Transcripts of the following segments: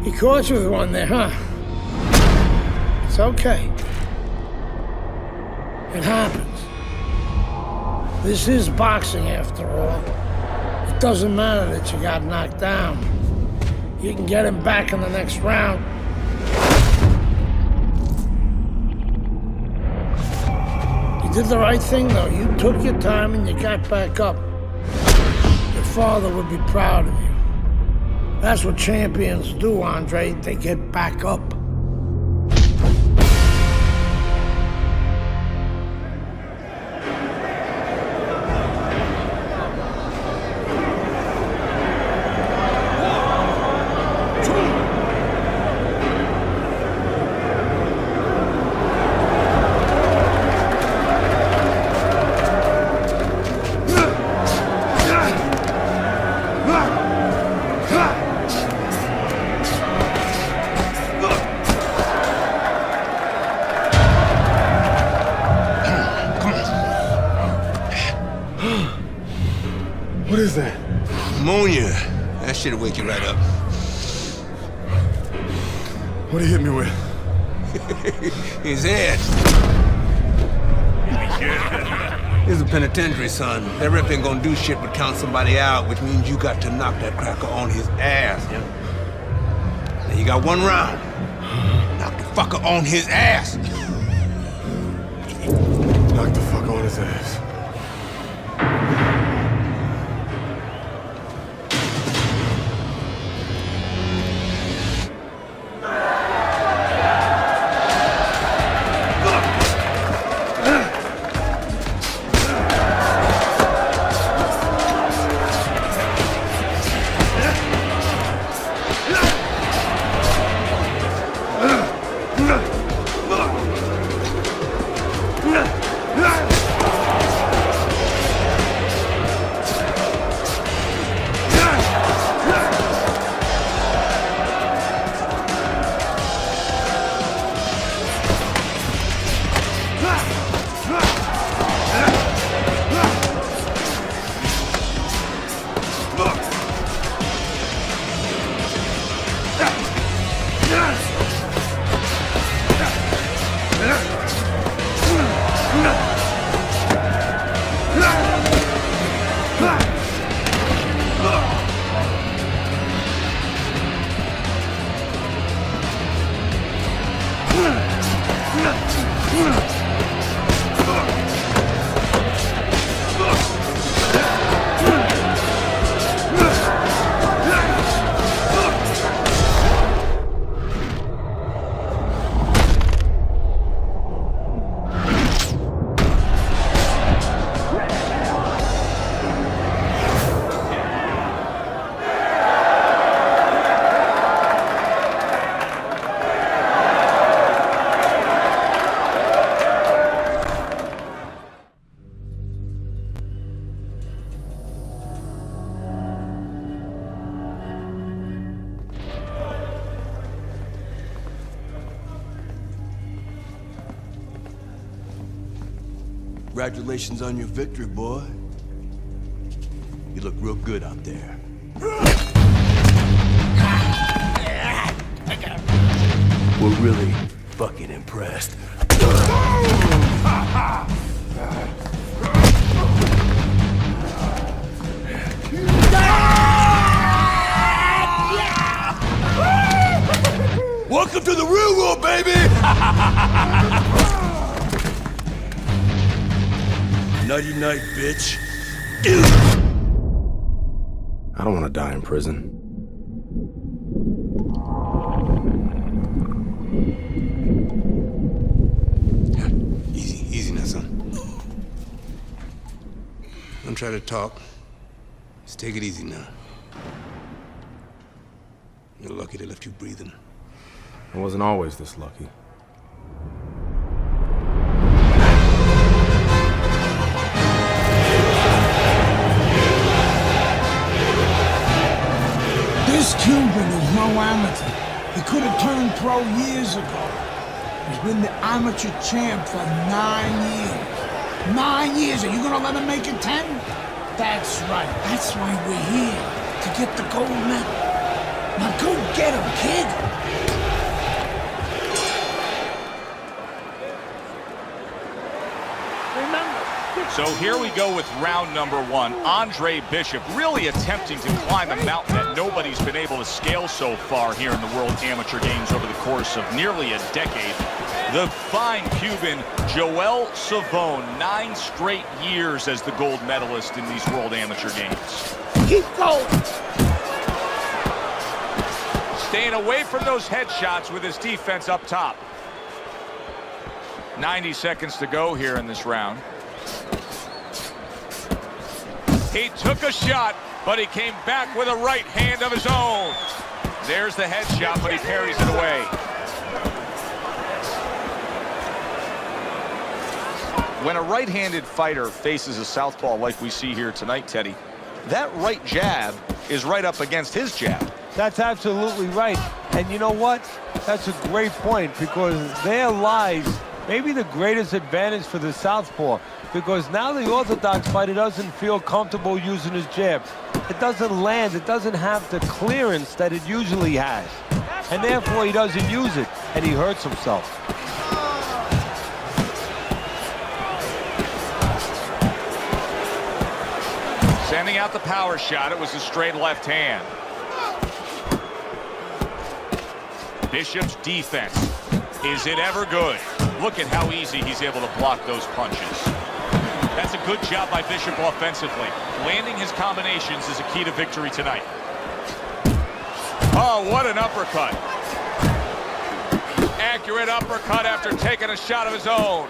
He caught you with one there, huh? It's okay. It happens. This is boxing after all. It doesn't matter that you got knocked down. You can get him back in the next round. You did the right thing, though. You took your time and you got back up. Your father would be proud of you. That's what champions do, Andre. They get back up. What is that? Ammonia. That shit'll wake you right up. What did he hit me with? His head. He's a penitentiary, son. That rep ain't gonna do shit but count somebody out, which means you got to knock that cracker on his ass, yeah? Now you got one round. Knock the fucker on his ass. Knock the fuck on his ass. Congratulations on your victory, boy. You look real good out there. We're really fucking impressed. Welcome to the real world, baby! Nighty night, bitch. I don't want to die in prison. Easy now, son. Don't try to talk. Just take it easy now. You're lucky they left you breathing. I wasn't always this lucky. This Cuban is no amateur. He could have turned pro years ago. He's been the amateur champ for 9 years. 9 years. Are you gonna let him make it 10? That's right. That's why we're here. To get the gold medal. Now go get him, kid. kid. So here we go with round number one. Andre Bishop really attempting to climb a mountain that nobody's been able to scale so far here in the World Amateur Games over the course of nearly a decade. The fine Cuban Joel Savone, 9 straight years as the gold medalist in these World Amateur Games. Keep going. Staying away from those headshots with his defense up top. 90 seconds to go here in this round. He took a shot, but he came back with a right hand of his own. There's the headshot, but he parries it away. When a right-handed fighter faces a southpaw like we see here tonight, Teddy, that right jab is right up against his jab. That's absolutely right. And you know what? That's a great point, because there lies maybe the greatest advantage for the southpaw, because now the orthodox fighter doesn't feel comfortable using his jab. It doesn't land. It doesn't have the clearance that it usually has. And therefore, he doesn't use it, and he hurts himself. Sending out the power shot. It was a straight left hand. Bishop's defense. Is it ever good? Look at how easy he's able to block those punches. That's a good job by Bishop offensively. Landing his combinations is a key to victory tonight. Oh, what an uppercut. Accurate uppercut after taking a shot of his own.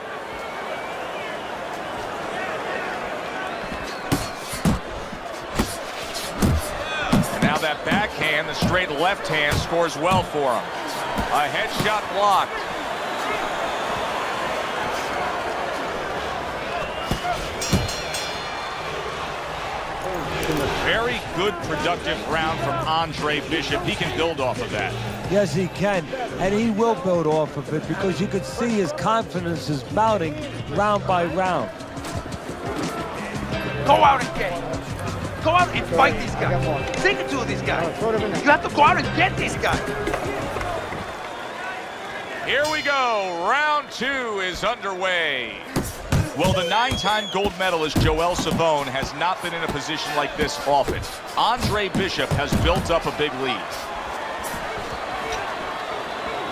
And now that backhand, the straight left hand, scores well for him. A headshot blocked. Very good, productive round from Andre Bishop. He can build off of that. Yes, he can, and he will build off of it, because you can see his confidence is mounting round by round. Go out and get it. Go out and fight this guy. Take it to this guy. You have to go out and get this guy. Here we go. Round 2 is underway. Well, the 9-time gold medalist Joel Savone has not been in a position like this often. Andre Bishop has built up a big lead.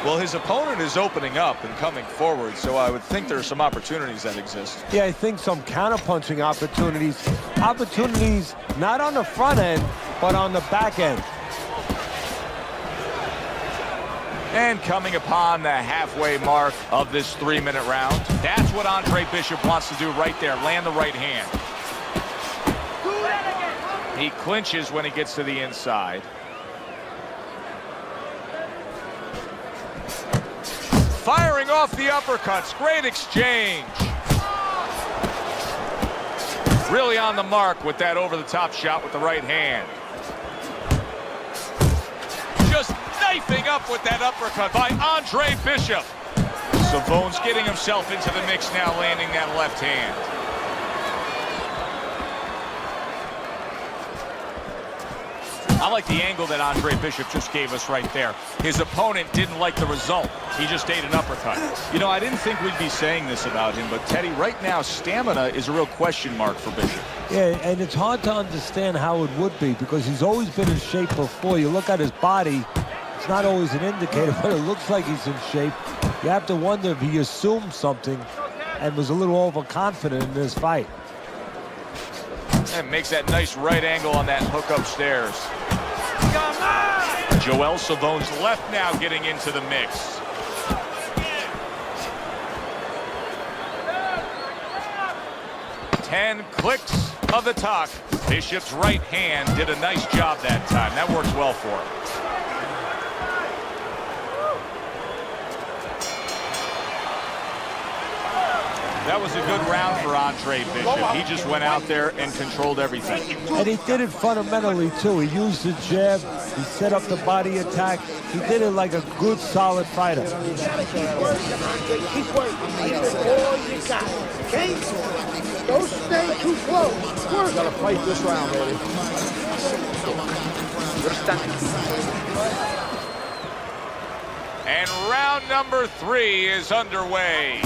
Well, his opponent is opening up and coming forward, so I would think there are some opportunities that exist. Yeah, I think some counterpunching opportunities. Opportunities not on the front end, but on the back end. And coming upon the halfway mark of this 3-minute round. That's what Andre Bishop wants to do right there, land the right hand. He clinches when he gets to the inside. Firing off the uppercuts, great exchange. Really on the mark with that over-the-top shot with the right hand. Just knifing up with that uppercut by Andre Bishop. Savone's getting himself into the mix now, landing that left hand. I like the angle that Andre Bishop just gave us right there. His opponent didn't like the result. He just ate an uppercut. You know, I didn't think we'd be saying this about him, but Teddy, right now, stamina is a real question mark for Bishop. Yeah, and it's hard to understand how it would be, because he's always been in shape before. You look at his body, it's not always an indicator, but it looks like he's in shape. You have to wonder if he assumed something and was a little overconfident in this fight. And makes that nice right angle on that hook upstairs. Joel Savone's left now getting into the mix. Ten clicks of the talk. Bishop's right hand did a nice job that time. That works well for him. That was a good round for Andre Bishop. He just went out there and controlled everything. And he did it fundamentally, too. He used the jab. He set up the body attack. He did it like a good, solid fighter. Keep working. Keep working. That's all you got. Okay? Don't stay too close. Work. Gotta fight this round, baby. You're standing. And round number 3 is underway.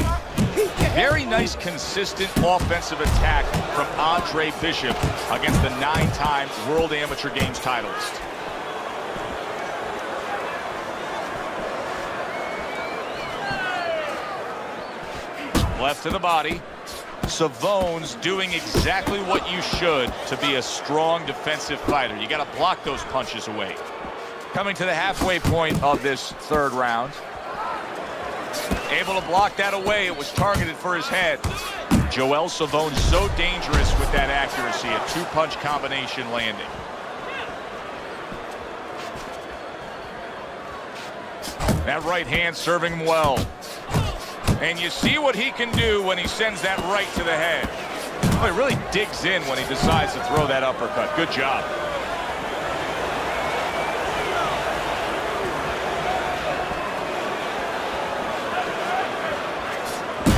Very nice, consistent offensive attack from Andre Bishop against the 9-time World Amateur Games titleist. Left to the body. Savone's doing exactly what you should to be a strong defensive fighter. You got to block those punches away. Coming to the halfway point of this 3rd round. Able to block that away. It was targeted for his head. Joel Savone so dangerous with that accuracy. A 2-punch combination landing. That right hand serving him well. And you see what he can do when he sends that right to the head. Well, he really digs in when he decides to throw that uppercut. Good job.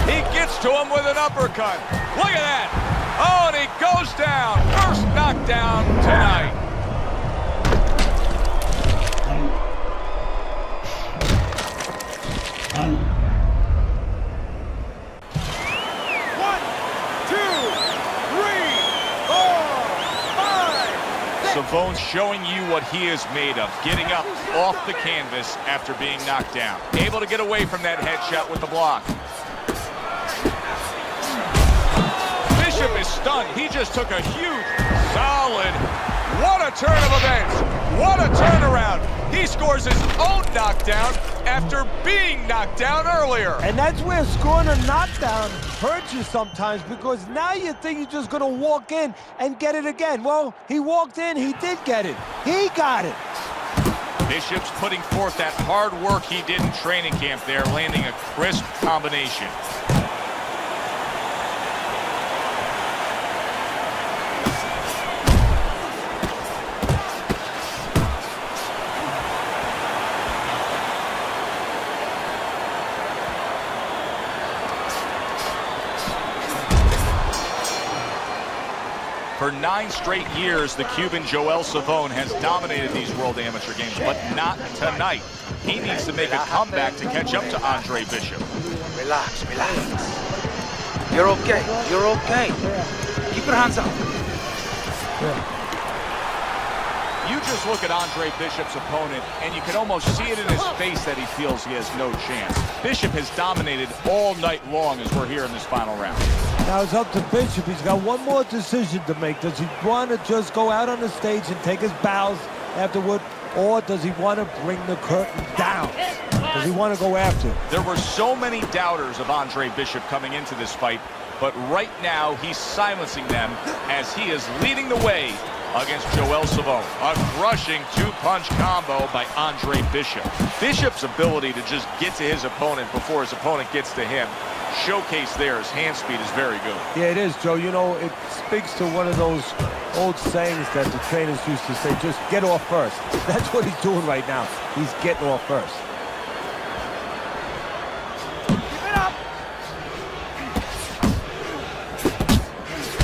He gets to him with an uppercut. Look at that. Oh, and he goes down. First knockdown tonight. Savone's showing you what he is made of, getting up off the canvas after being knocked down. Able to get away from that headshot with the block. Bishop is stunned. He just took a huge, solid, what a turn of events. What a turnaround. He scores his own knockdown after being knocked down earlier. And that's where scoring a knockdown hurts you sometimes, because now you think you're just going to walk in and get it again. Well, he walked in, he did get it. He got it. Bishop's putting forth that hard work he did in training camp there, landing a crisp combination. For 9 straight years, the Cuban Joel Savone has dominated these World Amateur Games, but not tonight. He needs to make a comeback to catch up to Andre Bishop. Relax, relax. You're okay. You're okay. Keep your hands up. You just look at Andre Bishop's opponent, and you can almost see it in his face that he feels he has no chance. Bishop has dominated all night long as we're here in this final round. Now it's up to Bishop. He's got one more decision to make. Does he want to just go out on the stage and take his bows afterward, or does he want to bring the curtain down? Does he want to go after? There were so many doubters of Andre Bishop coming into this fight, but right now he's silencing them as he is leading the way against Joel Savone. A crushing 2-punch combo by Andre Bishop. Bishop's ability to just get to his opponent before his opponent gets to him, showcase there, his hand speed is very good. Yeah, it is, Joe. You know, it speaks to one of those old sayings that the trainers used to say, just get off first. That's what he's doing right now. He's getting off first. Keep it up.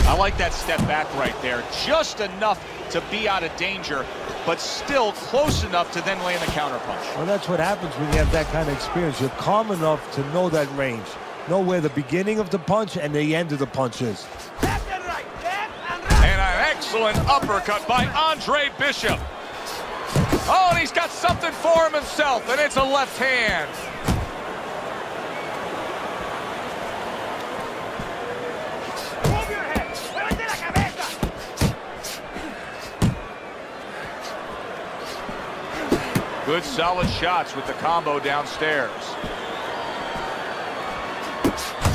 I like that step back right there. Just enough to be out of danger, but still close enough to then land a counterpunch. Well, that's what happens when you have that kind of experience. You're calm enough to know that range. Know where the beginning of the punch and the end of the punch is. Left and right. Left and right. And an excellent uppercut by Andre Bishop. Oh, and he's got something for him himself, and it's a left hand. Move your head. Muévete la cabeza. Good solid shots with the combo downstairs.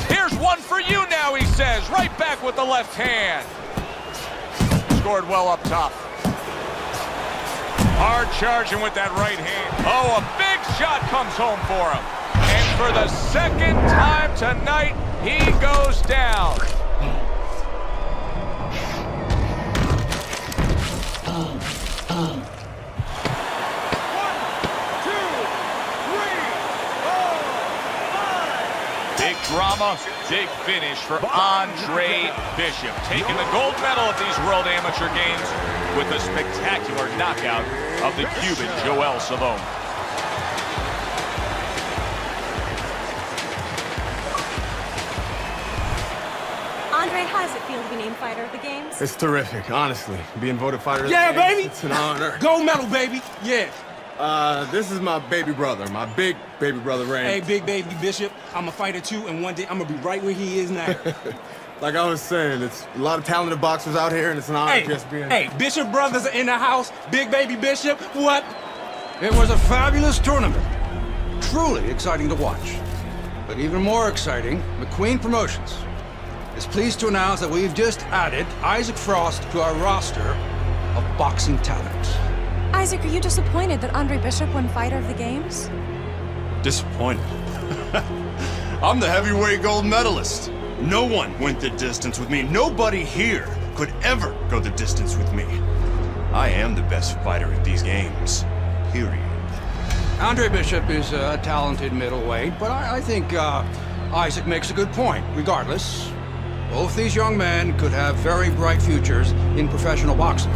Here's one for you now, he says. Right back with the left hand. Scored well up top. Hard charging with that right hand. Oh, a big shot comes home for him. And for the 2nd time tonight, he goes down. Big drama, big finish for Andre Bishop, taking the gold medal at these World Amateur Games with a spectacular knockout of the Cuban Joel Savone. Andre, how does it feel to be named Fighter of the Games? It's terrific, honestly. Being voted fighter of the Yeah, games, baby! It's an honor. Gold medal, baby! Yeah. This is my baby brother, my big baby brother, Ray. Hey, Big Baby Bishop, I'm a fighter too, and one day I'm gonna be right where he is now. Like I was saying, it's a lot of talented boxers out here, and it's an honor just being... Hey, Bishop brothers are in the house. Big Baby Bishop, what? It was a fabulous tournament. Truly exciting to watch. But even more exciting, McQueen Promotions is pleased to announce that we've just added Isaac Frost to our roster of boxing talent. Isaac, are you disappointed that Andre Bishop won Fighter of the Games? Disappointed. I'm the heavyweight gold medalist. No one went the distance with me. Nobody here could ever go the distance with me. I am the best fighter at these games. Period. Andre Bishop is a talented middleweight, but I think Isaac makes a good point. Regardless, both these young men could have very bright futures in professional boxing.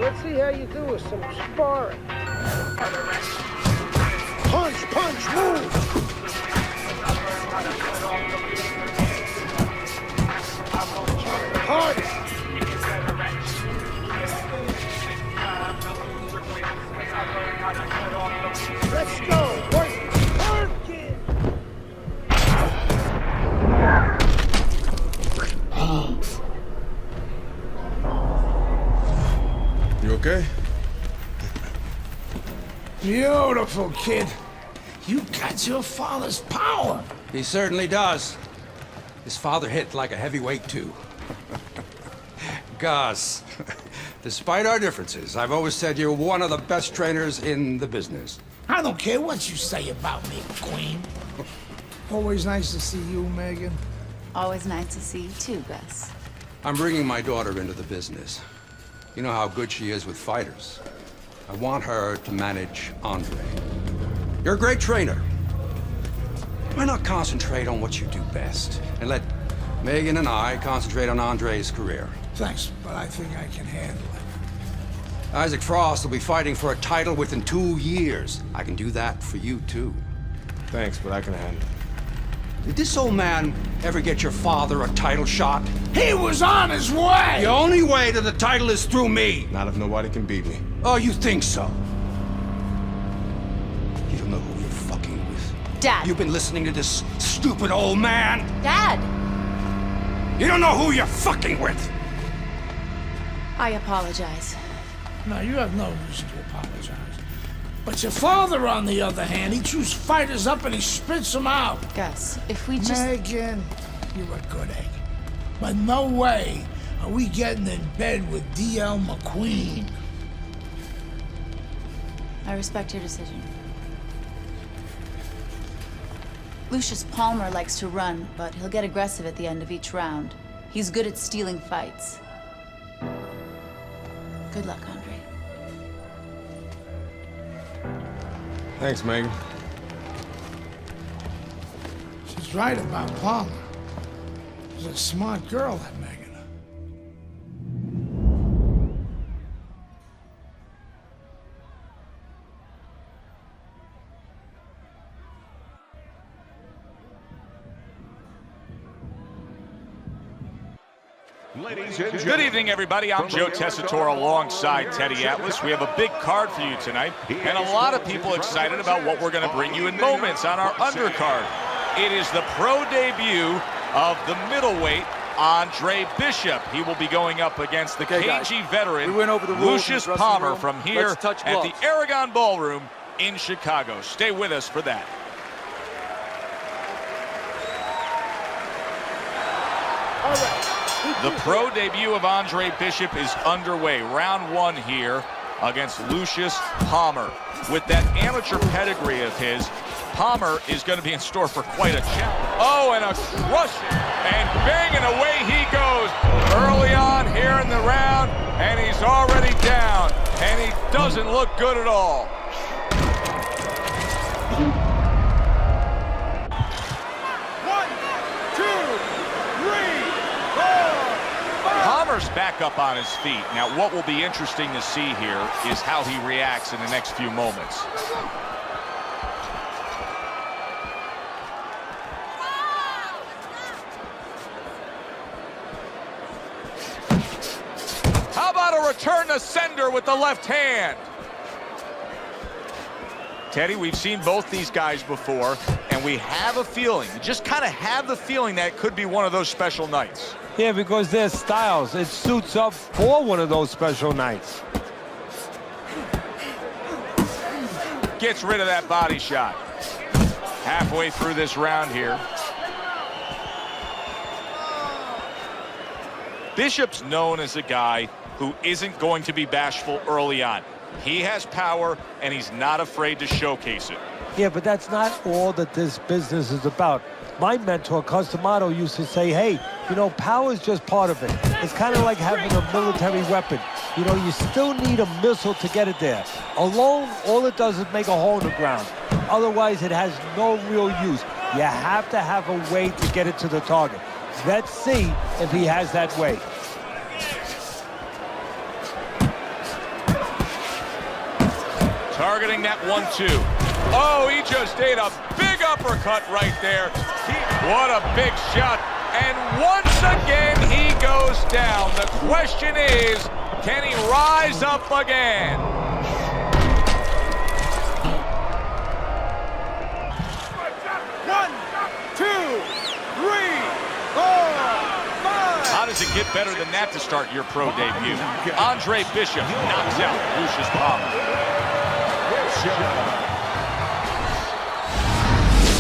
Let's see how you do with some sparring. Punch, punch, move! Hard! Let's go! Work it! You okay? Beautiful, kid. You got your father's power. He certainly does. His father hit like a heavyweight, too. Gus, despite our differences, I've always said you're one of the best trainers in the business. I don't care what you say about me, Queen. Always nice to see you, Megan. Always nice to see you too, Gus. I'm bringing my daughter into the business. You know how good she is with fighters. I want her to manage Andre. You're a great trainer. Why not concentrate on what you do best and let Megan and I concentrate on Andre's career? Thanks, but I think I can handle it. Isaac Frost will be fighting for a title within 2 years. I can do that for you, too. Thanks, but I can handle it. Did this old man ever get your father a title shot? He was on his way! The only way to the title is through me. Not if nobody can beat me. Oh, you think so? You don't know who you're fucking with. Dad! You've been listening to this stupid old man. Dad! You don't know who you're fucking with. I apologize. No, you have no reason to apologize. But your father, on the other hand, he chews fighters up and he spits them out. Gus, if we just... Megan, you're a good egg. But no way are we getting in bed with D.L. McQueen. I respect your decision. Lucius Palmer likes to run, but he'll get aggressive at the end of each round. He's good at stealing fights. Good luck, Andre. Thanks, Megan. She's right about Palmer. She's a smart girl, that Megan. Good evening, everybody. I'm Joe Tessitore alongside Teddy Atlas. We have a big card for you tonight, and a lot of people excited about what we're going to bring you in moments on our undercard. It is the pro debut of the middleweight, Andre Bishop. He will be going up against the cagey veteran, Lucius Palmer, from here at the Aragon Ballroom in Chicago. Stay with us for that. All right. The pro debut of Andre Bishop is underway. Round one here against Lucius Palmer. With that amateur pedigree of his, Palmer is going to be in store for quite a challenge. Oh, and a crushing, and banging away he goes early on here in the round, and he's already down, and he doesn't look good at all. Palmer's back up on his feet. Now, what will be interesting to see here is how he reacts in the next few moments. How about a return to sender with the left hand? Teddy, we've seen both these guys before, and we have a feeling, just kind of have the feeling that it could be one of those special nights. Yeah, because their styles, it suits up for one of those special nights. Gets rid of that body shot. Halfway through this round here. Bishop's known as a guy who isn't going to be bashful early on. He has power, and he's not afraid to showcase it. Yeah, but that's not all that this business is about. My mentor, Customato, used to say, hey, you know, power is just part of it. It's kind of like having a military weapon. You know, you still need a missile to get it there. Alone, all it does is make a hole in the ground. Otherwise, it has no real use. You have to have a way to get it to the target. Let's see if he has that way. Targeting that 1-2. Oh, he just ate a big uppercut right there. What a big shot. And once again, he goes down. The question is, can he rise up again? One, two, three, four, five. How does it get better than that to start your pro debut? Andre Bishop knocks out Lucius Palmer.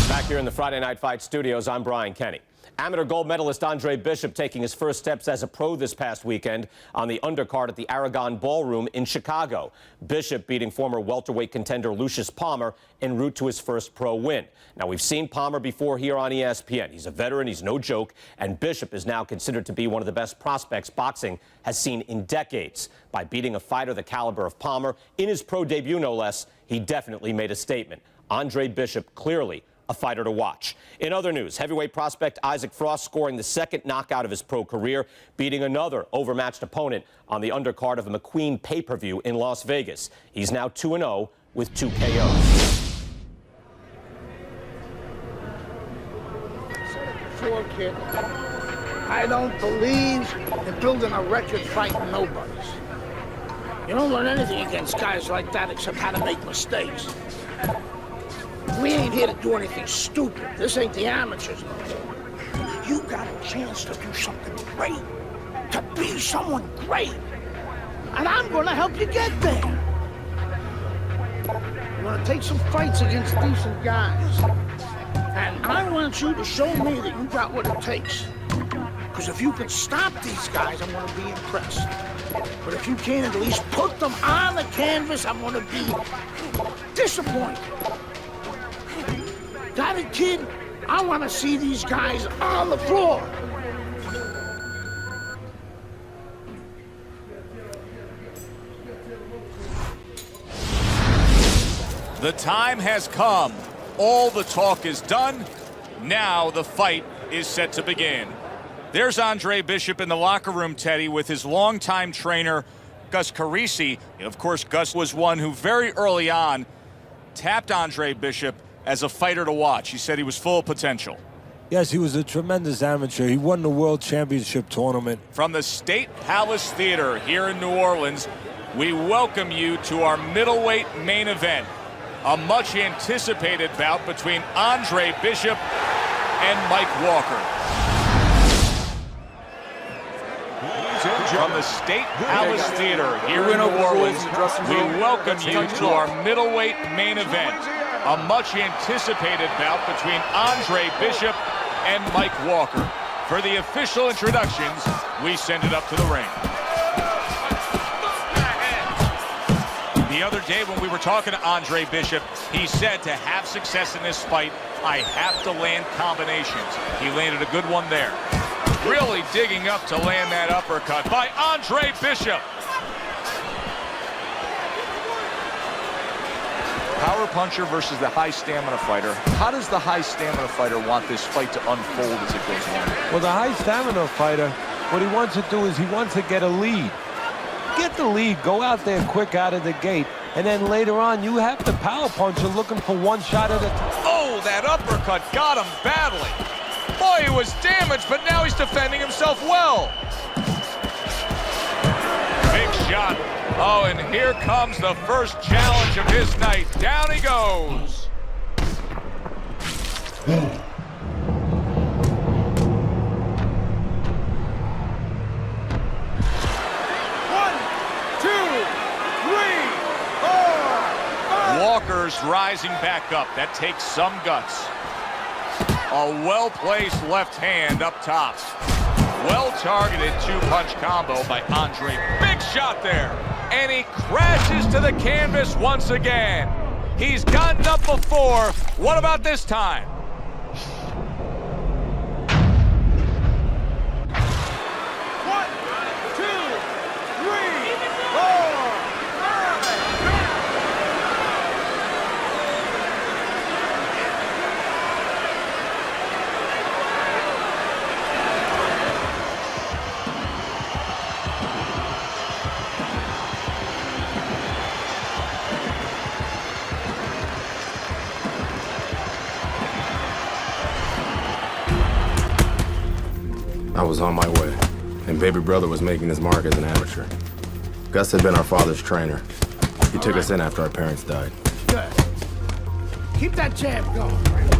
Back here in the Friday Night Fight studios, I'm Brian Kenny. Amateur gold medalist Andre Bishop taking his first steps as a pro this past weekend on the undercard at the Aragon Ballroom in Chicago. Bishop beating former welterweight contender Lucius Palmer en route to his first pro win. Now, we've seen Palmer before here on ESPN. He's a veteran, he's no joke, and Bishop is now considered to be one of the best prospects boxing has seen in decades. By beating a fighter the caliber of Palmer in his pro debut, no less, he definitely made a statement. Andre Bishop clearly a fighter to watch. In other news, heavyweight prospect Isaac Frost scoring the second knockout of his pro career, beating another overmatched opponent on the undercard of a McQueen pay-per-view in Las Vegas. He's now 2-0 with 2 KOs. Sure, kid. I don't believe in building a record fighting nobodies. You don't learn anything against guys like that except how to make mistakes. We ain't here to do anything stupid. This ain't the amateurs. You got a chance to do something great, to be someone great. And I'm gonna help you get there. I'm gonna take some fights against decent guys. And I want you to show me that you got what it takes. Because if you can stop these guys, I'm gonna be impressed. But if you can't at least put them on the canvas, I'm gonna be disappointed. Got it, kid? I want to see these guys on the floor. The time has come. All the talk is done. Now the fight is set to begin. There's Andre Bishop in the locker room, Teddy, with his longtime trainer, Gus Carisi. Of course, Gus was one who very early on tapped Andre Bishop as a fighter to watch. He said he was full of potential. Yes, he was a tremendous amateur. He won the World Championship tournament. From the State Palace Theater here in New Orleans, we welcome you to our middleweight main event. A much anticipated bout between Andre Bishop and Mike Walker. From the State Palace Theater here in New Orleans, we welcome you to our middleweight main event. A much anticipated bout between Andre Bishop and Mike Walker. For the official introductions, we send it up to the ring. The other day when we were talking to Andre Bishop, he said to have success in this fight, I have to land combinations. He landed a good one there. Really digging up to land that uppercut by Andre Bishop. Power puncher versus the high stamina fighter. How does the high stamina fighter want this fight to unfold as it goes on? Well, the high stamina fighter, What he wants to do is he wants to get a lead. Get the lead, go out there quick out of the gate, and then later on you have the power puncher looking for one shot at a time. Oh, that uppercut got him badly. Boy, he was damaged, but now he's defending himself well. Big shot. Oh, and here comes the first challenge of his night. Down he goes. Walker's rising back up. That takes some guts. A well-placed left hand up top. Well-targeted two-punch combo by Andre. Big shot there. And he crashes to the canvas once again. He's gotten up before. What about this time? I was on my way, and baby brother was making his mark as an amateur. Gus had been our father's trainer. He took us in after our parents died. Good. Keep that jab going, Frank.